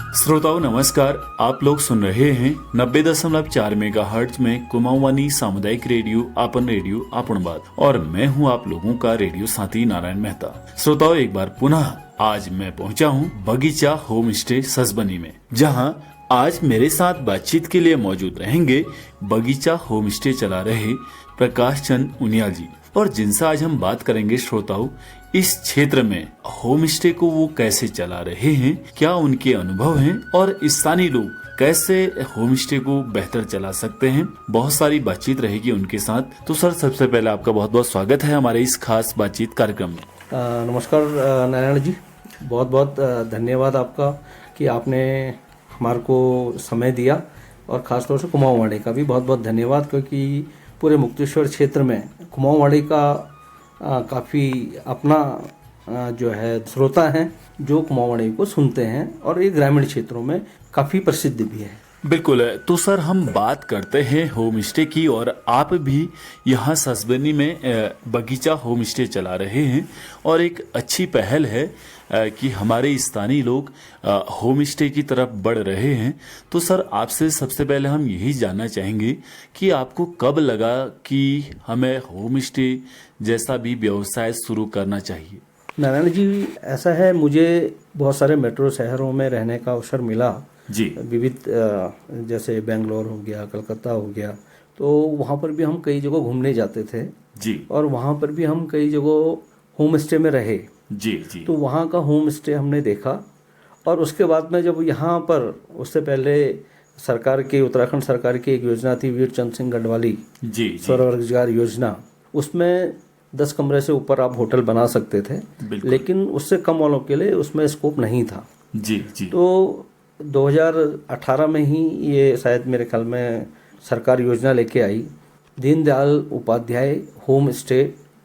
श्रोताओं नमस्कार, आप लोग सुन रहे हैं 90.4 मेगाहर्ट्ज में कुमाऊवानी सामुदायिक रेडियो आपन बात और मैं हूं आप लोगों का रेडियो साथी नारायण मेहता। श्रोताओं एक बार पुनः आज मैं पहुंचा हूं बगीचा होम स्टे ससबनी में, जहां आज मेरे साथ बातचीत के लिए मौजूद रहेंगे बगीचा होम स्टे चला रहे प्रकाश चंद उनियाल जी, और जिनसे आज हम बात करेंगे श्रोताओं इस क्षेत्र में होम स्टे को वो कैसे चला रहे हैं, क्या उनके अनुभव हैं और स्थानीय लोग कैसे होम स्टे को बेहतर चला सकते हैं। बहुत सारी बातचीत रहेगी उनके साथ। तो सर सबसे पहले आपका बहुत बहुत स्वागत है हमारे इस खास बातचीत कार्यक्रम में। नमस्कार नारायण जी, बहुत बहुत धन्यवाद आपका कि आपने हमारे को समय दिया, और ख़ासतौर से कुमाऊवाड़ी का भी बहुत बहुत धन्यवाद, क्योंकि पूरे मुक्तेश्वर क्षेत्र में कुमाऊवाड़ी का काफ़ी अपना जो है श्रोता हैं जो कुमाऊवाड़ी को सुनते हैं, और ये ग्रामीण क्षेत्रों में काफ़ी प्रसिद्ध भी है। बिल्कुल। तो सर हम बात करते हैं होम स्टे की, और आप भी यहाँ ससबनी में बगीचा होम स्टे चला रहे हैं, और एक अच्छी पहल है कि हमारे स्थानीय लोग होम स्टे की तरफ बढ़ रहे हैं। तो सर आपसे सबसे पहले हम यही जानना चाहेंगे कि आपको कब लगा कि हमें होम स्टे जैसा भी व्यवसाय शुरू करना चाहिए। नारायण जी, ऐसा है, मुझे बहुत सारे मेट्रो शहरों में रहने का अवसर मिला जी, विविध, जैसे बेंगलोर हो गया, कलकत्ता हो गया, तो वहाँ पर भी हम कई जगह घूमने जाते थे जी, और वहाँ पर भी हम कई जगह होम स्टे में रहे जी, जी। तो वहाँ का होम स्टे हमने देखा, और उसके बाद में जब यहाँ पर, उससे पहले सरकार की, उत्तराखंड सरकार की एक योजना थी वीर चंद सिंह गढ़वाली जी, स्वरोजगार योजना, उसमें 10 कमरे से ऊपर आप होटल बना सकते थे, लेकिन उससे कम वालों के लिए उसमें स्कोप नहीं था। जी, जी। तो 2018 में ही ये शायद मेरे ख्याल में सरकार योजना लेके आई, दीनदयाल उपाध्याय होम स्टे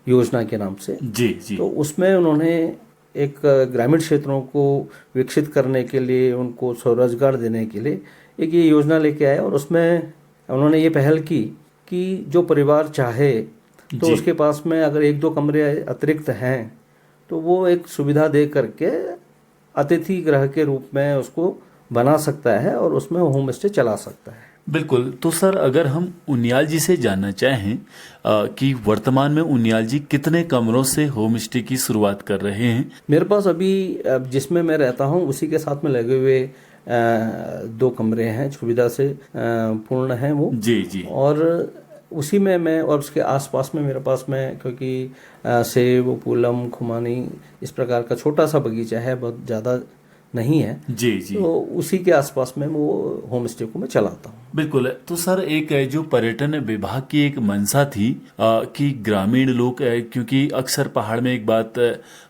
योजना के नाम से। जी, जी। तो उसमें उन्होंने एक ग्रामीण क्षेत्रों को विकसित करने के लिए, उनको स्वरोजगार देने के लिए एक ये योजना लेके आए, और उसमें उन्होंने ये पहल की कि जो परिवार चाहे तो उसके पास में अगर 1-2 कमरे अतिरिक्त हैं तो वो एक सुविधा दे करके अतिथि गृह के रूप में उसको बना सकता है और उसमें होम स्टे चला सकता है। बिल्कुल। तो सर अगर हम उनियाल जी से जानना चाहें कि वर्तमान में उनियाल जी कितने कमरों से होम स्टे की शुरुआत कर रहे हैं। मेरे पास अभी जिसमें मैं रहता हूँ उसी के साथ में लगे हुए 2 कमरे हैं, सुविधा से पूर्ण हैं वो। जी, जी। और उसी में मैं, और उसके आसपास में मेरे पास में, क्योंकि सेब, पूलम, खुमानी इस प्रकार का छोटा सा बगीचा है, बहुत ज़्यादा नहीं है। जी, जी। तो उसी के आसपास में वो होम स्टे को मैं चलाता हूँ। बिल्कुल। तो सर एक जो पर्यटन विभाग की एक मंशा थी कि ग्रामीण लोग, क्योंकि अक्सर पहाड़ में एक बात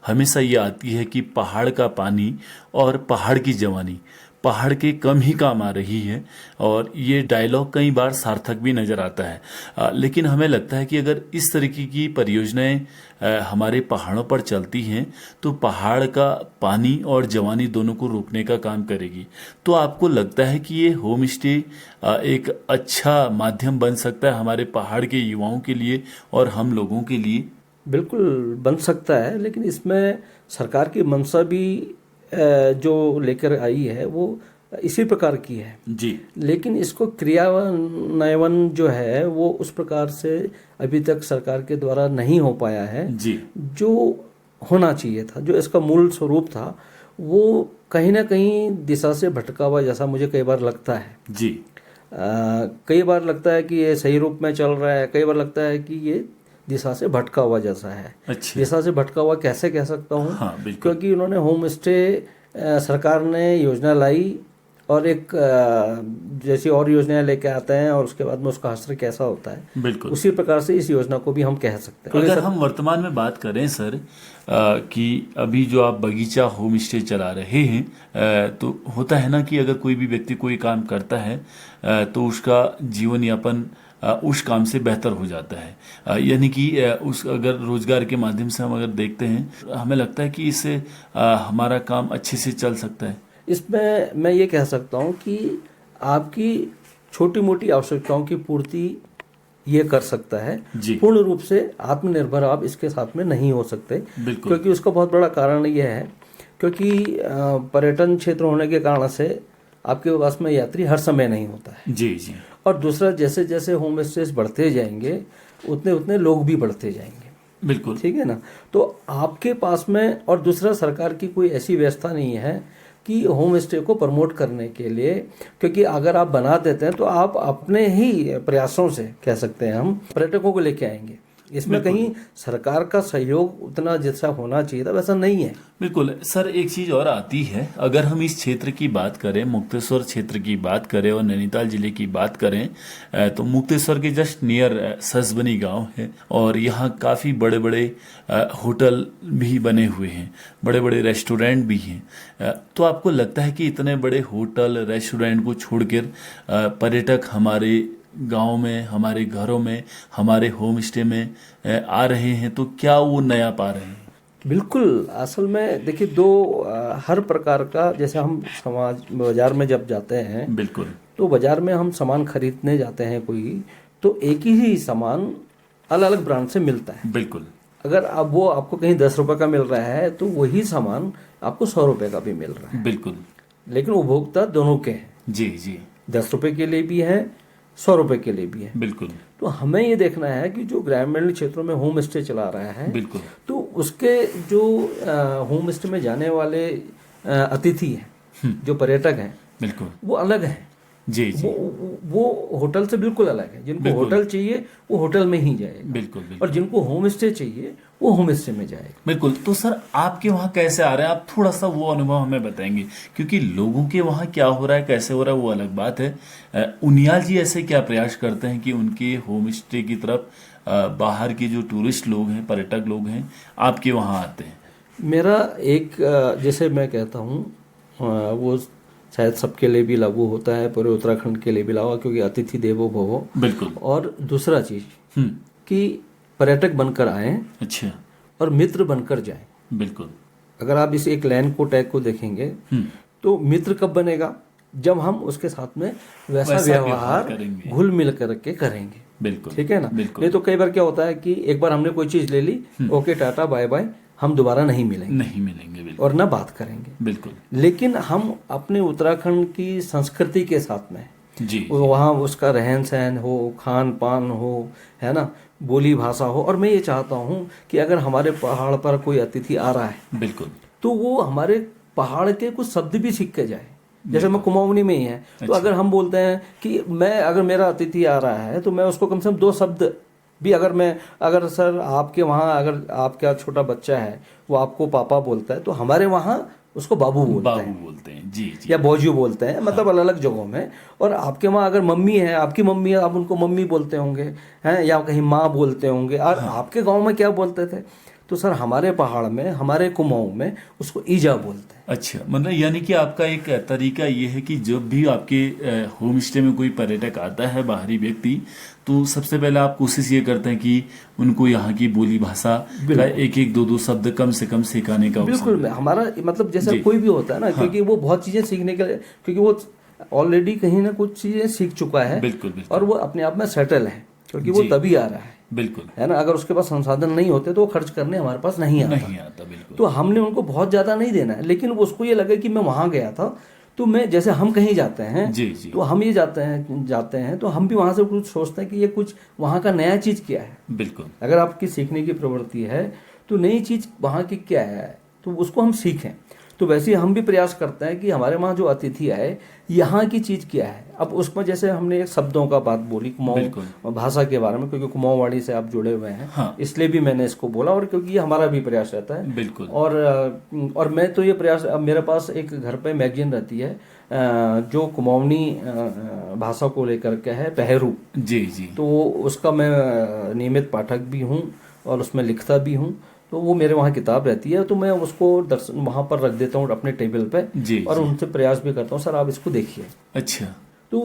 हमेशा ये आती है कि पहाड़ का पानी और पहाड़ की जवानी पहाड़ के कम ही काम आ रही है, और ये डायलॉग कई बार सार्थक भी नजर आता है। लेकिन हमें लगता है कि अगर इस तरीके की परियोजनाएं हमारे पहाड़ों पर चलती हैं तो पहाड़ का पानी और जवानी दोनों को रोकने का काम करेगी। तो आपको लगता है कि ये होम स्टे एक अच्छा माध्यम बन सकता है हमारे पहाड़ के युवाओं के लिए और हम लोगों के लिए? बिल्कुल बन सकता है, लेकिन इसमें सरकार की मंशा भी जो लेकर आई है वो इसी प्रकार की है जी। लेकिन इसको क्रियान्वयन जो है वो उस प्रकार से अभी तक सरकार के द्वारा नहीं हो पाया है जी। जो होना चाहिए था। जो इसका मूल स्वरूप था वो कहीं ना कहीं दिशा से भटका हुआ जैसा मुझे कई बार लगता है। जी। कई बार लगता है कि ये सही रूप में चल रहा है, कई बार लगता है कि ये दिशा से भटका हुआ जैसा है। अच्छा। दिशा से भटका हुआ कैसे कह सकता हूँ? हाँ, बिल्कुल। क्योंकि उन्होंने होम स्टे, सरकार ने योजना लाई और एक जैसी और योजनाएं लेके आते हैं और उसके बाद में उसका असर कैसा होता है, बिल्कुल उसी प्रकार से इस योजना को भी हम कह सकते हैं। अगर हम वर्तमान में बात करें सर कि अभी जो आप बगीचा होम स्टे चला रहे हैं, तो होता है ना कि अगर कोई भी व्यक्ति कोई काम करता है तो उसका जीवन यापन उस काम से बेहतर हो जाता है। यानी कि उस अगर रोजगार के माध्यम से हम अगर देखते हैं, हमें लगता है कि इससे हमारा काम अच्छे से चल सकता है। इसमें मैं ये कह सकता हूँ कि आपकी छोटी मोटी आवश्यकताओं की पूर्ति ये कर सकता है। पूर्ण रूप से आत्मनिर्भर आप इसके साथ में नहीं हो सकते, क्योंकि उसका बहुत बड़ा कारण यह है क्योंकि पर्यटन क्षेत्र होने के कारण से आपके पास में यात्री हर समय नहीं होता है। जी जी। और दूसरा, जैसे जैसे होम स्टेज बढ़ते जाएंगे उतने उतने लोग भी बढ़ते जाएंगे। बिल्कुल। ठीक है ना। तो आपके पास में, और दूसरा, सरकार की कोई ऐसी व्यवस्था नहीं है कि होम स्टे को प्रमोट करने के लिए, क्योंकि अगर आप बना देते हैं तो आप अपने ही प्रयासों से, कह सकते हैं हम, पर्यटकों को लेके आएंगे। इसमें कहीं सरकार का सहयोग उतना जैसा होना चाहिए था वैसा नहीं है। बिल्कुल सर, एक चीज और आती है, अगर हम इस क्षेत्र की बात करें, मुक्तेश्वर क्षेत्र की बात करें और नैनीताल जिले की बात करें, तो मुक्तेश्वर के जस्ट नियर ससबनी गांव है और यहाँ काफी बड़े बड़े होटल भी बने हुए हैं, बड़े बड़े रेस्टोरेंट भी हैं। तो आपको लगता है कि इतने बड़े होटल रेस्टोरेंट को छोड़कर पर्यटक हमारे गांव में, हमारे घरों में, हमारे होम स्टे में आ रहे हैं, तो क्या वो नया पा रहे हैं? बिल्कुल। असल में देखिए, हर प्रकार का, जैसे हम समाज बाजार में जब जाते हैं, बिल्कुल, तो बाजार में हम सामान खरीदने जाते हैं कोई, तो एक ही सामान अलग अलग ब्रांड से मिलता है। बिल्कुल। अगर अब वो आपको कहीं 10 रुपए का मिल रहा है तो वही सामान आपको 100 रुपए का भी मिल रहा है। बिल्कुल। लेकिन उपभोक्ता दोनों के हैं। जी जी। 10 रुपए के लिए भी है, 100 रुपए के लिए भी है। बिल्कुल। तो हमें ये देखना है कि जो ग्रामीण क्षेत्रों में होम स्टे चला रहा है, बिल्कुल, तो उसके जो होम स्टे में जाने वाले अतिथि हैं, जो पर्यटक हैं, बिल्कुल, वो अलग हैं। जी जी। वो होटल से बिल्कुल अलग है। जिनको होटल चाहिए वो होटल में ही जाएगा, बिल्कुल बिल्कुल। और जिनको होम स्टे चाहिए वो होम स्टे में जाएगा। बिल्कुल। तो सर, आपके वहाँ कैसे आ रहे हैं, आप थोड़ा सा वो अनुभव हमें बताएंगे, क्योंकि लोगों के वहाँ क्या हो रहा है, कैसे हो रहा है, वो अलग बात है। उनियाल जी ऐसे क्या प्रयास करते हैं कि उनके होम स्टे की तरफ बाहर के जो टूरिस्ट लोग हैं, पर्यटक लोग हैं, आपके वहाँ आते हैं? मेरा एक, जैसे मैं कहता हूँ, वो शायद सबके लिए भी लागू होता है, पूरे उत्तराखंड के लिए भी लागू, क्योंकि अतिथि देवो भवो। बिल्कुल। और दूसरा चीज कि पर्यटक बनकर आए, अच्छा, और मित्र बनकर जाएं। बिल्कुल। अगर आप इस एक लाइन को, टैग को देखेंगे, तो मित्र कब बनेगा, जब हम उसके साथ में वैसा व्यवहार घुल मिल करके करेंगे। बिल्कुल। ठीक है ना। बिल्कुल। नहीं तो कई बार क्या होता है कि एक बार हमने कोई चीज ले ली, ओके टाटा बाय बाय, हम दोबारा नहीं मिलेंगे बिल्कुल। और ना बात करेंगे। बिल्कुल। लेकिन हम अपने उत्तराखंड की संस्कृति के साथ में, जी, वहाँ उसका रहन सहन हो, खान पान हो, है ना, बोली भाषा हो। और मैं ये चाहता हूँ कि अगर हमारे पहाड़ पर कोई अतिथि आ रहा है, बिल्कुल, तो वो हमारे पहाड़ के कुछ शब्द भी सीख के जाए। जैसे मैं कुमाऊनी में ही है, तो अगर हम बोलते हैं कि अगर मेरा अतिथि आ रहा है तो मैं उसको कम से कम 2 शब्द भी, अगर सर आपके वहाँ, अगर आपका छोटा बच्चा है वो आपको पापा बोलता है, तो हमारे वहाँ उसको बाबू बोलते हैं। जी जी। या बोजू बोलते हैं, मतलब अलग अलग जगहों में। और आपके वहाँ अगर मम्मी है, आपकी मम्मी है, आप उनको मम्मी बोलते होंगे, हैं, या कहीं माँ बोलते होंगे। और आपके गांव में क्या बोलते थे? तो सर हमारे पहाड़ में, हमारे कुमाऊं में उसको ईजा बोलते हैं। अच्छा, मतलब यानी कि आपका एक तरीका ये है कि जब भी आपके होम स्टे में कोई पर्यटक आता है, बाहरी व्यक्ति, तो सबसे पहले आप कोशिश ये करते हैं कि उनको यहाँ की बोली भाषा का एक एक 2 शब्द कम से कम सिखाने का। बिल्कुल। हमारा मतलब जैसे कोई भी होता है ना, क्योंकि वो बहुत चीजें सीखने के लिए, क्योंकि वो ऑलरेडी कहीं ना कुछ चीजें सीख चुका है। बिल्कुल। और वो अपने आप में सेटल है, क्योंकि वो तभी आ रहा है। बिल्कुल, है ना। अगर उसके पास संसाधन नहीं होते तो वो खर्च करने हमारे पास नहीं आता। बिल्कुल। तो हमने उनको बहुत ज्यादा नहीं देना है, लेकिन उसको ये लगे कि मैं वहां गया था, तो मैं, जैसे हम कहीं जाते हैं, जी जी, तो हम ये जाते हैं तो हम भी वहां से कुछ सोचते हैं कि ये कुछ वहां का नया चीज क्या है। बिल्कुल। अगर आपकी सीखने की प्रवृत्ति है तो नई चीज वहां की क्या है, तो उसको हम सीखें। तो वैसे ही हम भी प्रयास करते हैं कि हमारे वहाँ जो अतिथि आए, यहाँ की चीज क्या है। अब उसमें जैसे हमने एक शब्दों का बात बोली कुमाऊं भाषा के बारे में, क्योंकि कुमाऊंवाड़ी से आप जुड़े हुए हैं, हाँ। इसलिए भी मैंने इसको बोला, और क्योंकि ये हमारा भी प्रयास रहता है। बिल्कुल। और मैं तो ये प्रयास, अब मेरे पास एक घर पे मैगजीन रहती है जो कुमाऊनी भाषा को लेकर के है, पहरू। जी जी। तो उसका मैं नियमित पाठक भी हूँ और उसमें लिखता भी हूँ। तो वो मेरे वहाँ किताब रहती है, तो मैं उसको वहाँ पर रख देता हूँ अपने टेबल पे, जी, और उनसे प्रयास भी करता हूँ, सर आप इसको देखिए। अच्छा। तो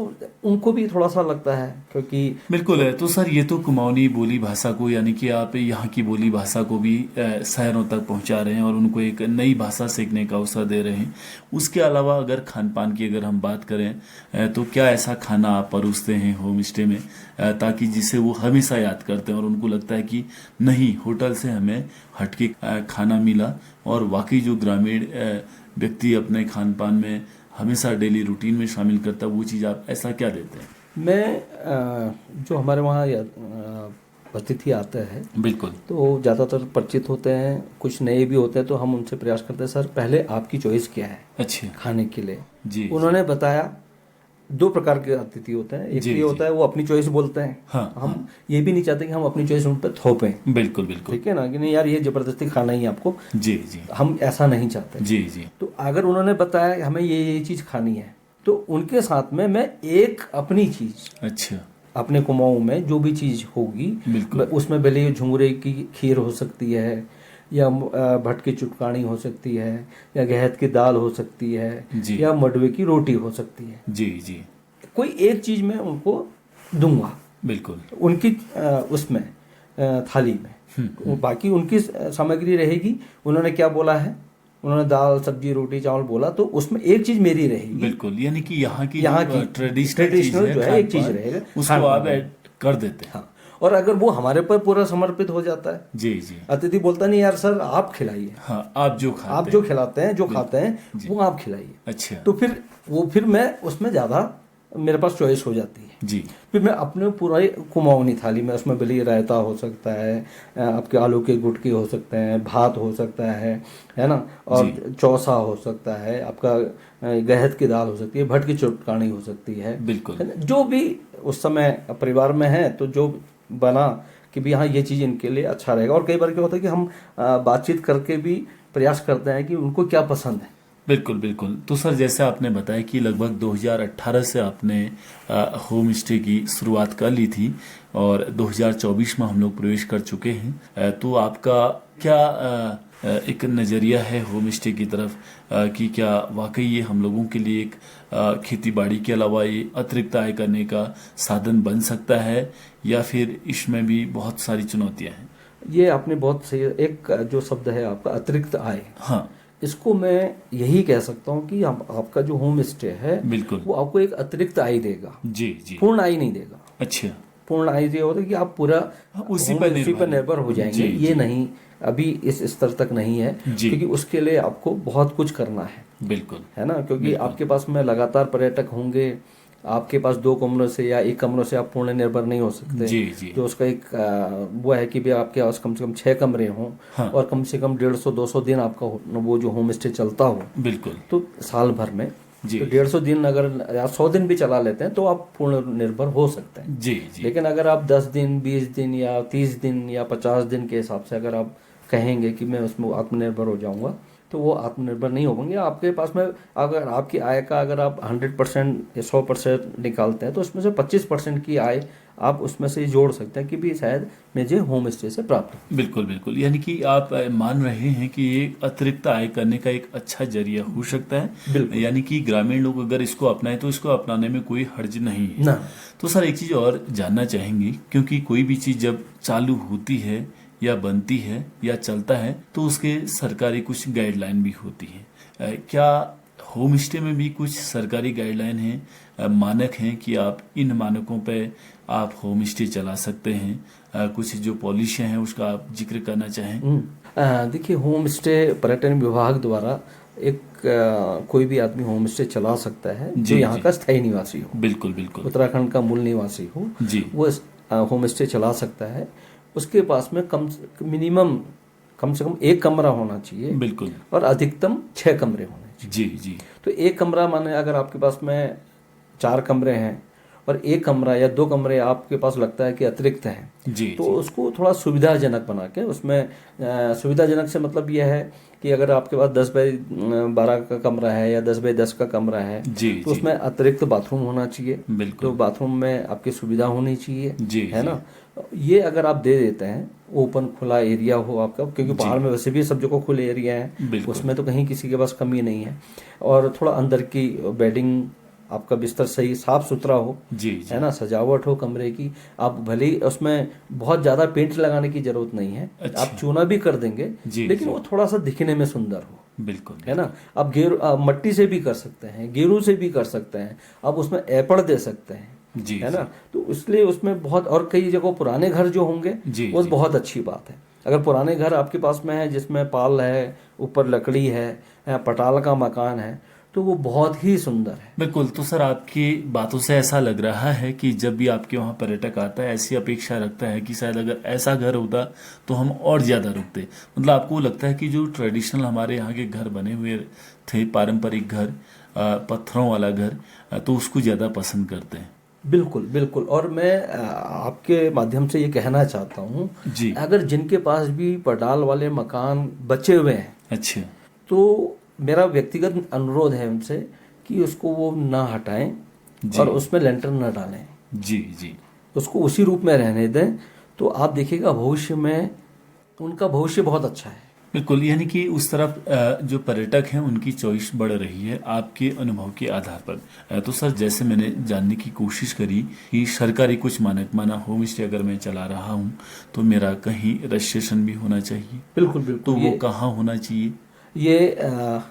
उनको भी थोड़ा सा लगता है, क्योंकि बिल्कुल है। तो सर ये तो कुमाऊनी बोली भाषा को, यानी कि आप यहाँ की बोली भाषा को भी शहरों तक पहुँचा रहे हैं और उनको एक नई भाषा सीखने का अवसर दे रहे हैं। उसके अलावा अगर खान पान की अगर हम बात करें तो क्या ऐसा खाना आप परोसते हैं होम स्टे में ताकि जिसे वो हमेशा याद करते हैं और उनको लगता है कि नहीं, होटल से हमें हटके खाना मिला, और वाकई जो ग्रामीण व्यक्ति अपने खान पान में हमेशा डेली रूटीन में शामिल करता है वो चीज़ आप ऐसा क्या देते हैं? मैं जो हमारे वहाँ अतिथि आते हैं, बिल्कुल, तो ज़्यादातर परिचित होते हैं, कुछ नए भी होते हैं, तो हम उनसे प्रयास करते हैं, सर पहले आपकी चॉइस क्या है अच्छा खाने के लिए। जी। उन्होंने बताया 2 प्रकार के अतिथि होते हैं। एक जी, ये होता है वो अपनी चॉइस बोलते हैं, हाँ, हम ये भी नहीं चाहते कि हम अपनी चॉइस उन पर थोपें, बिल्कुल बिल्कुल, ठीक है ना, कि नहीं यार ये जबरदस्ती खाना ही आपको, जी जी हम ऐसा नहीं चाहते। जी जी, तो अगर उन्होंने बताया कि हमें ये चीज़ खानी है, तो उनके साथ में मैं एक अपनी चीज़, अच्छा, अपने कुमाऊं में जो भी चीज़ होगी, बिल्कुल, उसमें भले ही झुंगरे की खीर हो सकती है, या भट की चुटकानी हो सकती है, या गहत की दाल हो सकती है, जी या मडवे की रोटी हो सकती है, जी जी, कोई एक चीज़ मैं उनको दूंगा बिल्कुल, उनकी उसमें थाली में। बाकी उनकी सामग्री रहेगी, उन्होंने क्या बोला है, उन्होंने दाल सब्जी रोटी चावल बोला, तो उसमें एक चीज मेरी रहेगी। बिल्कुल, यानी कि यहाँ की ट्रेडिशनल जो है एक चीज रहेगा, उसको आप ऐड कर देते हैं। हाँ, और अगर वो हमारे पर पूरा समर्पित हो जाता है, जी जी, अतिथि बोलता नहीं यार सर आप खिलाइए, हाँ, आप जो खिलाते हैं, जो खाते हैं वो आप खिलाइए, अच्छा, तो फिर मैं उसमें ज्यादा मेरे पास चॉइस हो जाती है जी। फिर मैं अपने पूरा कुमाऊनी थाली में, उसमें भले रायता हो सकता है, आपके आलू के गुटकी हो सकते हैं, भात हो सकता है ना, और चौसा हो सकता है, आपका गहत की दाल हो सकती है, भट की चुटकानी हो सकती है, बिल्कुल, जो भी उस समय परिवार में है, तो जो बना कि भी हाँ ये चीज़ इनके लिए अच्छा रहेगा। और कई बार क्या होता है कि हम बातचीत करके भी प्रयास करते हैं कि उनको क्या पसंद है। बिल्कुल बिल्कुल। तो सर जैसे आपने बताया कि लगभग 2018 से आपने होम स्टे की शुरुआत कर ली थी और 2024 में हम लोग प्रवेश कर चुके हैं, तो आपका क्या एक नज़रिया है होम स्टे की तरफ कि क्या वाकई ये हम लोगों के लिए एक खेती बाड़ी के अलावा ये अतिरिक्त आय करने का साधन बन सकता है, या फिर इसमें भी बहुत सारी चुनौतियां हैं? ये आपने बहुत सही, एक जो शब्द है आपका अतिरिक्त आय, हाँ, इसको मैं यही कह सकता हूँ कि आपका जो होम स्टे है बिल्कुल, वो आपको एक अतिरिक्त आय देगा, जी जी, पूर्ण आय नहीं देगा। अच्छा, पूर्ण आय ये होता है कि आप पूरा उसी पर निर्भर हो जाएंगे, ये नहीं, अभी इस स्तर तक नहीं है, क्योंकि उसके लिए आपको बहुत कुछ करना है, बिल्कुल, है ना, क्योंकि आपके पास में लगातार पर्यटक होंगे, आपके पास 2 कमरों से या 1 कमरों से आप पूर्ण निर्भर नहीं हो सकते। जी जी, जो उसका एक वो है कि भी आपके पास कम से कम 6 कमरे हों, हाँ, और कम से कम 150-200 दिन आपका वो जो होम स्टे चलता हो, बिल्कुल, तो साल भर में जी, तो 150 दिन अगर या 100 दिन भी चला लेते हैं तो आप पूर्ण निर्भर हो सकते हैं। जी जी, लेकिन अगर आप 10 दिन 20 दिन या 30 दिन या 50 दिन के हिसाब से अगर आप कहेंगे कि मैं उसमें आत्मनिर्भर हो जाऊंगा, तो वो आत्मनिर्भर नहीं हो पाएंगे। आपके पास में अगर आपकी आय का अगर आप 100% या 100% निकालते हैं, तो उसमें से 25% की आय आप उसमें से जोड़ सकते हैं कि भी शायद मुझे होम स्टे से प्राप्त हो। बिल्कुल बिल्कुल, यानी कि आप मान रहे हैं कि ये अतिरिक्त आय करने का एक अच्छा जरिया हो सकता है, यानी कि ग्रामीण लोग अगर इसको अपनाएं तो इसको अपनाने में कोई हर्ज नहीं है ना। तो सर एक चीज और जानना चाहेंगे, क्योंकि कोई भी चीज जब चालू होती है या बनती है या चलता है तो उसके सरकारी कुछ गाइडलाइन भी होती है, क्या होम स्टे में भी कुछ सरकारी गाइडलाइन हैं, मानक हैं कि आप इन मानकों पे आप होम स्टे चला सकते हैं? कुछ जो पॉलिसियां हैं उसका आप जिक्र करना चाहें? देखिए, होम स्टे पर्यटन विभाग द्वारा एक कोई भी आदमी होम स्टे चला सकता है जो यहाँ का स्थायी निवासी हो, बिल्कुल बिल्कुल, उत्तराखंड का मूल निवासी हो जी, वो होम स्टे चला सकता है। उसके पास में मिनिमम कम से कम 1 कमरा होना चाहिए, बिल्कुल, और अधिकतम 6 कमरे होने चाहिए। जी जी, तो 1 कमरा माने अगर आपके पास में 4 कमरे हैं और 1 कमरा या 2 कमरे आपके पास लगता है कि अतिरिक्त हैं, जी, तो उसको थोड़ा सुविधाजनक बना के, उसमें सुविधाजनक से मतलब यह है कि अगर आपके पास 10 बाई 12 का कमरा है या 10 बाई 10 का कमरा है, जी, तो उसमें अतिरिक्त बाथरूम होना चाहिए, बिल्कुल, तो बाथरूम में आपकी सुविधा होनी चाहिए, जी, है ना। ये अगर आप दे देते हैं, ओपन खुला एरिया हो आपका, क्योंकि पहाड़ में वैसे भी सब जगह खुले एरिया है, उसमें तो कहीं किसी के पास कमी नहीं है, और थोड़ा अंदर की बेडिंग आपका बिस्तर सही साफ सुथरा हो, जी जी है ना, सजावट हो कमरे की। आप भले ही उसमें बहुत ज्यादा पेंट लगाने की जरूरत नहीं है, अच्छा। आप चूना भी कर देंगे, जी लेकिन जी वो थोड़ा सा दिखने में सुंदर हो, बिल्कुल है ना। आप मट्टी से भी कर सकते हैं, गेरू से भी कर सकते हैं, आप उसमें एपड़ दे सकते हैं, जी है जी ना। तो इसलिए उसमें बहुत, और कई जगह पुराने घर जो होंगे जी वो जी बहुत अच्छी बात है। अगर पुराने घर आपके पास में है जिसमें पाल है, ऊपर लकड़ी है, पटाल का मकान है, तो वो बहुत ही सुंदर है। बिल्कुल। तो सर आपकी बातों से ऐसा लग रहा है कि जब भी आपके वहाँ पर्यटक आता है ऐसी अपेक्षा रखता है कि शायद अगर ऐसा घर होता तो हम और ज़्यादा रुकते। मतलब आपको लगता है कि जो ट्रेडिशनल हमारे यहाँ के घर बने हुए थे, पारंपरिक घर, पत्थरों वाला घर, तो उसको ज़्यादा पसंद करते हैं। बिल्कुल बिल्कुल। और मैं आपके माध्यम से ये कहना चाहता हूँ, जी। अगर जिनके पास भी पटाल वाले मकान बचे हुए हैं, अच्छा। तो मेरा व्यक्तिगत अनुरोध है उनसे कि उसको वो ना हटाएं जी और उसमें लेंटर ना डालें, जी जी उसको उसी रूप में रहने दें। तो आप देखिएगा भविष्य में उनका भविष्य बहुत अच्छा है। बिल्कुल। यानी कि उस तरफ जो पर्यटक हैं उनकी चॉइस बढ़ रही है आपके अनुभव के आधार पर। तो सर जैसे मैंने जानने की कोशिश करी कि सरकारी कुछ मानक माना होम स्टे अगर मैं चला रहा हूँ तो मेरा कहीं रजिस्ट्रेशन भी होना चाहिए। बिल्कुल तो बिल्कुल। वो कहाँ होना चाहिए? ये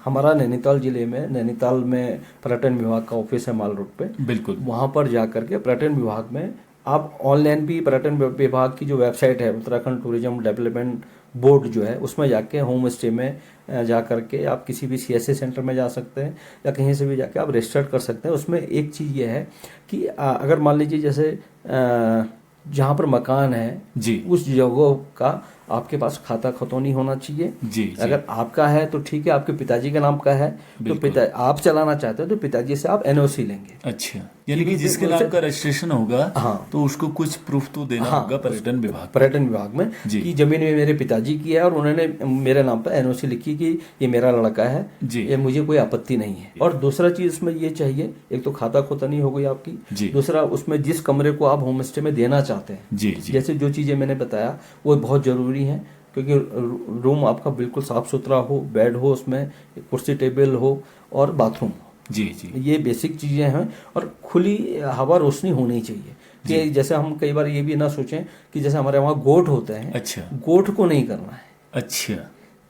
हमारा नैनीताल जिले में, नैनीताल में पर्यटन विभाग का ऑफिस है माल रोड पे। बिल्कुल। वहाँ पर जा करके पर्यटन विभाग में आप ऑनलाइन भी, पर्यटन विभाग की जो वेबसाइट है उत्तराखंड टूरिज्म डेवलपमेंट बोर्ड जो है, उसमें जाके होम स्टे में जा करके आप किसी भी सीएससी सेंटर में जा सकते हैं या कहीं से भी जाके आप रजिस्टर कर सकते हैं। उसमें एक चीज़ ये है कि अगर मान लीजिए जैसे जहाँ पर मकान है जी उस जगह का आपके पास खाता खतौनी होना चाहिए। जी जी अगर आपका है तो ठीक है, आपके पिताजी के नाम का है तो बिल्कुल। पिता आप चलाना चाहते हो तो पिताजी से आप एनओसी लेंगे। अच्छा। यानी कि भी जिसके उनसे- नाम का रजिस्ट्रेशन होगा हाँ तो उसको कुछ प्रूफ तो देना हाँ होगा पर्यटन विभाग को। पर्यटन विभाग में जी कि जमीन में मेरे पिताजी की है और उन्होंने मेरे नाम पर एनओसी लिखी कि ये मेरा लड़का है, जी ये मुझे कोई आपत्ति नहीं है। और दूसरा चीज इसमें ये चाहिए, एक तो खाता खोतनी हो गई आपकी, जी दूसरा उसमें जिस कमरे को आप होम स्टे में देना चाहते हैं, जी जी जैसे जो चीजें मैंने बताया वो बहुत जरूरी है, क्योंकि रूम आपका बिल्कुल साफ सुथरा हो, बेड हो, उसमें कुर्सी टेबल हो और बाथरूम हो। जी जी ये बेसिक चीजें हैं। और खुली हवा रोशनी होनी चाहिए कि जैसे हम कई बार ये भी ना सोचें कि जैसे हमारे वहाँ गोठ होते हैं, अच्छा गोठ को नहीं करना है। अच्छा।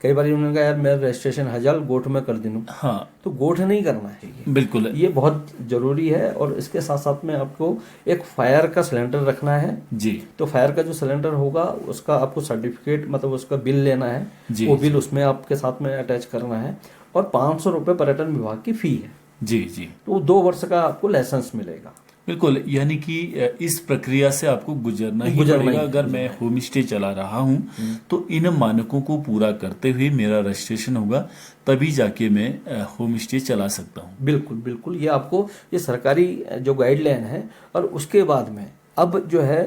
कई बार उन्होंने कहा यार मेरा रजिस्ट्रेशन हजाल गोठ में कर दूं, हाँ तो गोठ नहीं करना है। बिल्कुल। ये बहुत जरूरी है। और इसके साथ साथ में आपको एक फायर का सिलेंडर रखना है। जी तो फायर का जो सिलेंडर होगा उसका आपको सर्टिफिकेट, मतलब उसका बिल लेना है, जी वो बिल उसमें आपके साथ में अटैच करना है। और 500 रुपये पर्यटन विभाग की फी है। जी जी तो 2 वर्ष का आपको लाइसेंस मिलेगा। बिल्कुल। यानी कि इस प्रक्रिया से आपको गुजरना ही गुजरना पड़ेगा। ही अगर मैं होम स्टे चला रहा हूँ तो इन मानकों को पूरा करते हुए मेरा रजिस्ट्रेशन होगा, तभी जाके मैं होम स्टे चला सकता हूँ। बिल्कुल बिल्कुल। ये आपको, ये सरकारी जो गाइडलाइन है। और उसके बाद में अब जो है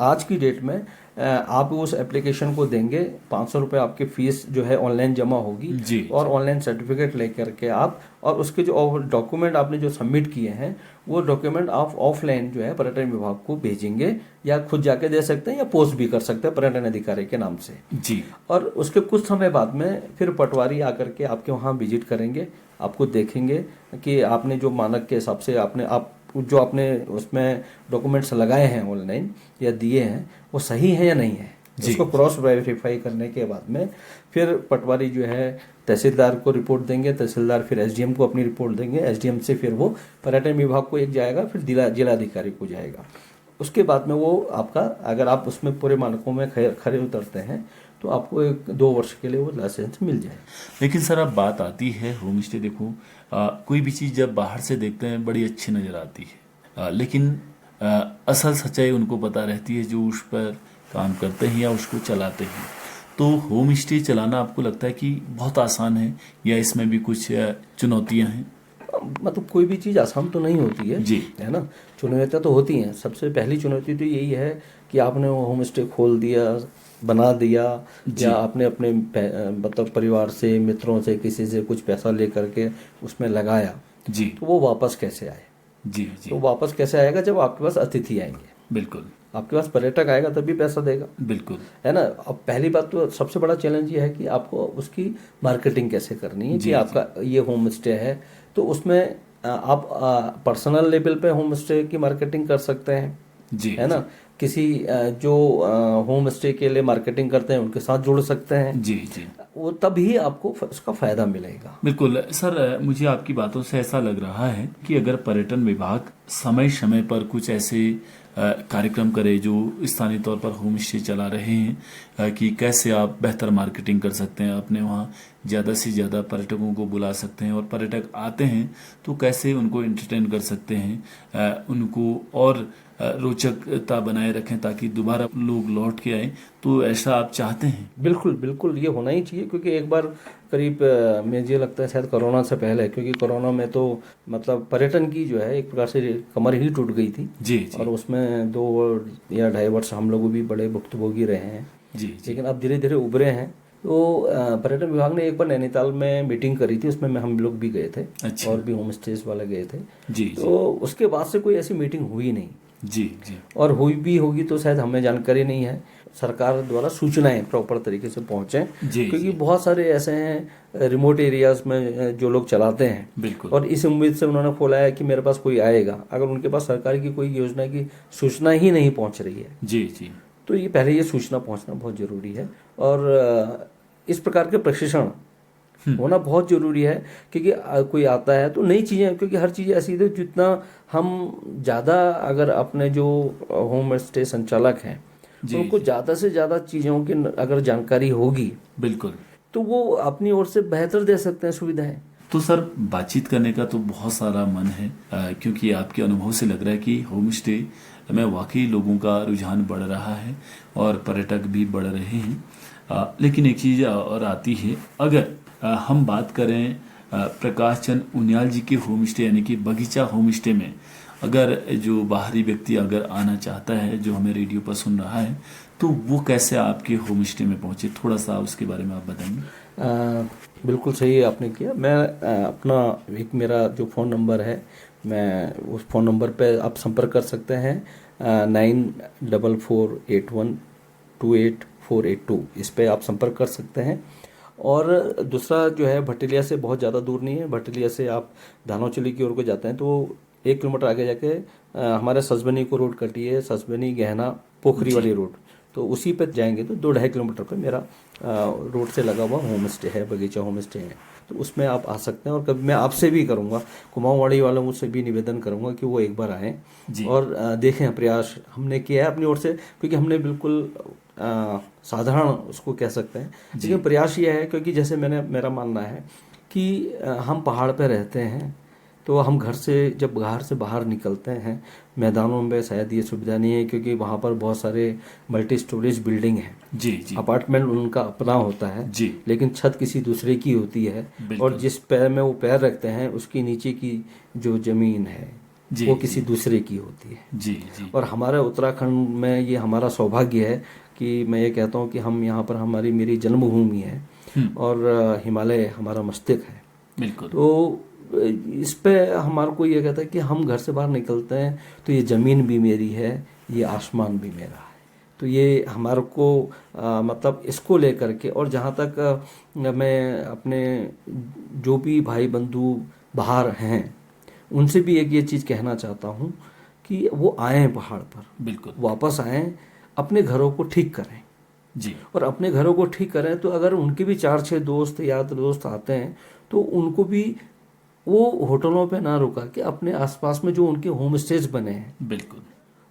आज की डेट में आप उस एप्लीकेशन को देंगे, 500 रुपये आपकी फीस जो है ऑनलाइन जमा होगी जी और ऑनलाइन सर्टिफिकेट लेकर के आप, और उसके जो डॉक्यूमेंट आपने जो सबमिट किए हैं वो डॉक्यूमेंट आप ऑफलाइन जो है पर्यटन विभाग को भेजेंगे, या खुद जाके दे सकते हैं या पोस्ट भी कर सकते हैं पर्यटन अधिकारी के नाम से। जी और उसके कुछ समय बाद में फिर पटवारी आकर के आपके वहाँ विजिट करेंगे, आपको देखेंगे कि आपने जो मानक के हिसाब से जो आपने उसमें डॉक्यूमेंट्स लगाए हैं ऑनलाइन या दिए हैं वो सही है या नहीं है। उसको क्रॉस वेरीफाई करने के बाद में फिर पटवारी जो है तहसीलदार को रिपोर्ट देंगे, तहसीलदार फिर एसडीएम को अपनी रिपोर्ट देंगे, एसडीएम से फिर वो पर्यटन विभाग को एक जाएगा, फिर जिलाधिकारी को जाएगा। उसके बाद में वो आपका, अगर आप उसमें पूरे मानकों में खरे उतरते हैं तो आपको 2 वर्ष के लिए वो लाइसेंस मिल जाए। लेकिन सर अब बात आती है होम स्टे, देखो कोई भी चीज़ जब बाहर से देखते हैं बड़ी अच्छी नज़र आती है, लेकिन असल सच्चाई उनको पता रहती है जो उस पर काम करते हैं या उसको चलाते हैं। तो होम स्टे चलाना आपको लगता है कि बहुत आसान है या इसमें भी कुछ चुनौतियां हैं? मतलब कोई भी चीज़ आसान तो नहीं होती है जी है ना, चुनौतियाँ तो होती हैं। सबसे पहली चुनौती तो यही है कि आपने वो होम स्टे खोल दिया, बना दिया, या आपने अपने मतलब परिवार से, मित्रों से, किसी से कुछ पैसा ले करके उसमें लगाया, जी तो वो वापस कैसे आए? जी जी तो वापस कैसे आएगा? जब आपके पास अतिथि आएंगे, बिल्कुल आपके पास पर्यटक आएगा तभी पैसा देगा, बिल्कुल। है ना। अब पहली बात तो सबसे बड़ा चैलेंज ये है कि आपको उसकी मार्केटिंग कैसे करनी है कि आपका ये होम स्टे है, तो उसमें आप पर्सनल लेवल पे होम स्टे की मार्केटिंग कर सकते हैं, जी, है ना। किसी जो होम स्टे के लिए मार्केटिंग करते हैं उनके साथ जुड़ सकते हैं, जी, जी। वो तभी आपको उसका फायदा मिलेगा। बिल्कुल सर, मुझे आपकी बातों से ऐसा लग रहा है कि अगर पर्यटन विभाग समय समय पर कुछ ऐसे कार्यक्रम करे जो स्थानीय तौर पर होम स्टे चला रहे हैं, कि कैसे आप बेहतर मार्केटिंग कर सकते हैं, अपने वहाँ ज़्यादा से ज़्यादा पर्यटकों को बुला सकते हैं, और पर्यटक आते हैं तो कैसे उनको एंटरटेन कर सकते हैं, उनको और रोचकता बनाए रखें ताकि दोबारा लोग लौट के आए, तो ऐसा आप चाहते हैं? बिल्कुल बिल्कुल, ये होना ही चाहिए, क्योंकि एक बार करीब मुझे लगता है शायद कोरोना से पहले, क्योंकि कोरोना में तो मतलब पर्यटन की जो है एक प्रकार से कमर ही टूट गई थी। जी, जी। और उसमें 2 या 2.5 वर्ष हम लोग भी बड़े भुक्तभोगी रहे हैं। जी, जी। लेकिन अब धीरे धीरे उभरे हैं। तो पर्यटन विभाग ने एक बार नैनीताल में मीटिंग करी थी, उसमें हम लोग भी गए थे। अच्छा। और भी होम स्टेज वाले गए थे। जी, तो उसके बाद से कोई ऐसी मीटिंग हुई नहीं, जी, जी। और हुई भी होगी तो शायद हमें जानकारी नहीं है। सरकार द्वारा सूचनाएं प्रॉपर तरीके से पहुंचे, जी, क्योंकि जी। बहुत सारे ऐसे हैं रिमोट एरियाज में जो लोग चलाते हैं, बिल्कुल। और इस उम्मीद से उन्होंने खोला है कि मेरे पास कोई आएगा। अगर उनके पास सरकार की कोई योजना की सूचना ही नहीं पहुंच रही है, जी, जी। तो ये पहले ये सूचना पहुंचना बहुत जरूरी है। और इस प्रकार के प्रशिक्षण होना बहुत जरूरी है, क्योंकि कोई आता है तो नई चीजें, क्योंकि हर चीज ऐसी है जितना हम ज्यादा अगर अपने जो होम स्टे संचालक हैं जी, उनको ज्यादा से ज्यादा चीजों की अगर जानकारी होगी, बिल्कुल। तो वो अपनी ओर से बेहतर दे सकते हैं सुविधाएं। तो सर, बातचीत करने का तो बहुत सारा मन है, क्योंकि आपके अनुभव से लग रहा है कि होम स्टे में वाकई लोगों का रुझान बढ़ रहा है और पर्यटक भी बढ़ रहे हैं। लेकिन एक चीज और आती है, अगर हम बात करें प्रकाश चंद उनियाल जी के होम स्टे यानी कि बगीचा होम स्टे में, अगर जो बाहरी व्यक्ति अगर आना चाहता है, जो हमें रेडियो पर सुन रहा है, तो वो कैसे आपके होम स्टे में पहुंचे, थोड़ा सा उसके बारे में आप बताएंगे? बिल्कुल सही आपने किया। मैं अपना एक मेरा जो फ़ोन नंबर है, मैं उस फ़ोन नंबर पे आप संपर्क कर सकते हैं, 9448128482, इस पे आप संपर्क कर सकते हैं। और दूसरा जो है, भटिलिया से बहुत ज़्यादा दूर नहीं है। भटिलिया से आप धानोचली की ओर को जाते हैं तो 1 किलोमीटर आगे जाके हमारे ससबनी को रोड कटी है, ससबनी गहना पोखरी वाली रोड, तो उसी पे जाएंगे तो 2-2.5 किलोमीटर पे मेरा रोड से लगा हुआ होम स्टे है, बगीचा होम स्टे है। तो उसमें आप आ सकते हैं। और कभी मैं आपसे भी करूँगा, कुमाऊँवाड़ी वालों से भी निवेदन करूँगा कि वो एक बार आएँ और देखें। प्रयास हमने किया है अपनी ओर से, क्योंकि हमने बिल्कुल साधारण उसको कह सकते हैं, लेकिन प्रयास ये है, क्योंकि जैसे मेरा मानना है कि हम पहाड़ पे रहते हैं, तो हम घर से बाहर निकलते हैं, मैदानों में शायद ये सुविधा नहीं है, क्योंकि वहाँ पर बहुत सारे मल्टी स्टोरेज बिल्डिंग है। जी, जी। अपार्टमेंट उनका अपना होता है जी, लेकिन छत किसी दूसरे की होती है, और जिस पैर में वो पैर रखते हैं उसकी नीचे की जो जमीन है जी, वो किसी दूसरे की होती है। जी, जी। और हमारे उत्तराखंड में ये हमारा सौभाग्य है कि मैं ये कहता हूँ कि हम यहाँ पर मेरी जन्मभूमि है और हिमालय हमारा मस्तिष्क है। बिल्कुल। तो इस पे हमारे को ये कहता है कि हम घर से बाहर निकलते हैं तो ये ज़मीन भी मेरी है, ये आसमान भी मेरा है। तो ये हमारे को मतलब इसको लेकर के, और जहाँ तक मैं अपने जो भी भाई बंधु बाहर हैं उनसे भी एक ये चीज़ कहना चाहता हूँ कि वो आएँ पहाड़ पर, बिल्कुल। वापस आएँ, अपने घरों को ठीक करें। जी। और अपने घरों को ठीक करें तो अगर उनके भी 4-6 दोस्त यार दोस्त आते हैं तो उनको भी वो होटलों पे ना रुका के अपने आसपास में जो उनके होम स्टेज बने हैं बिल्कुल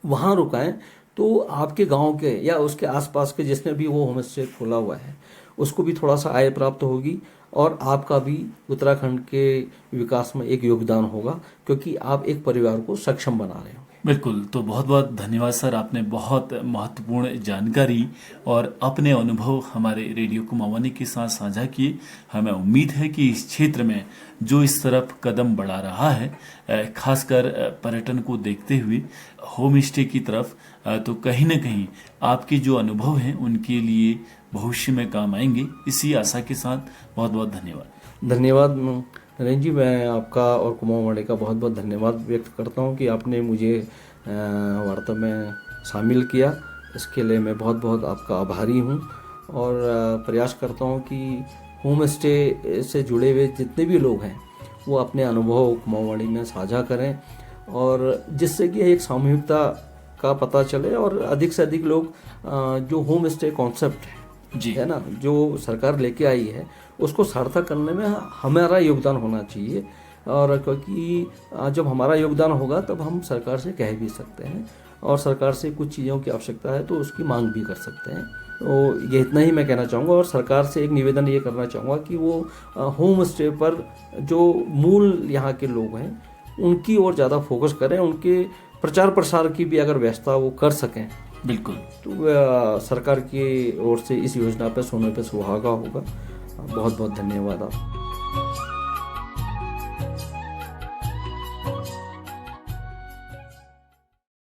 वहाँ रुकाएं, तो आपके गांव के या उसके आसपास के जिसने भी वो होम स्टे खोला हुआ है उसको भी थोड़ा सा आय प्राप्त होगी, और आपका भी उत्तराखंड के विकास में एक योगदान होगा, क्योंकि आप एक परिवार को सक्षम बना रहे होंगे। बिल्कुल। तो बहुत बहुत धन्यवाद सर, आपने बहुत महत्वपूर्ण जानकारी और अपने अनुभव हमारे रेडियो कुमाऊनी के साथ साझा किए। हमें उम्मीद है कि इस क्षेत्र में जो इस तरफ कदम बढ़ा रहा है, खासकर पर्यटन को देखते हुए होम स्टे की तरफ, तो कहीं न कहीं आपके जो अनुभव हैं उनके लिए भविष्य में काम आएंगे। इसी आशा के साथ बहुत बहुत धन्यवाद। धन्यवाद नरेंद्र जी, मैं आपका और कुमाऊँवाड़ी का बहुत बहुत धन्यवाद व्यक्त करता हूं कि आपने मुझे वार्ता में शामिल किया। इसके लिए मैं बहुत बहुत आपका आभारी हूं, और प्रयास करता हूं कि होम स्टे से जुड़े हुए जितने भी लोग हैं वो अपने अनुभव कुमाऊँवाड़ी में साझा करें, और जिससे कि एक सामूहिकता का पता चले और अधिक से अधिक लोग जो होम स्टे कॉन्सेप्ट है ना, जो सरकार लेके आई है, उसको सार्थक करने में हमारा योगदान होना चाहिए। और क्योंकि जब हमारा योगदान होगा तब हम सरकार से कह भी सकते हैं, और सरकार से कुछ चीज़ों की आवश्यकता है तो उसकी मांग भी कर सकते हैं। तो ये इतना ही मैं कहना चाहूँगा, और सरकार से एक निवेदन ये करना चाहूँगा कि वो होम स्टे पर जो मूल यहाँ के लोग हैं उनकी ओर ज़्यादा फोकस करें, उनके प्रचार प्रसार की भी अगर व्यवस्था वो कर सकें बिल्कुल, तो सरकार की ओर से इस योजना पर सोने पे सुहागा होगा। बहुत बहुत धन्यवाद आप।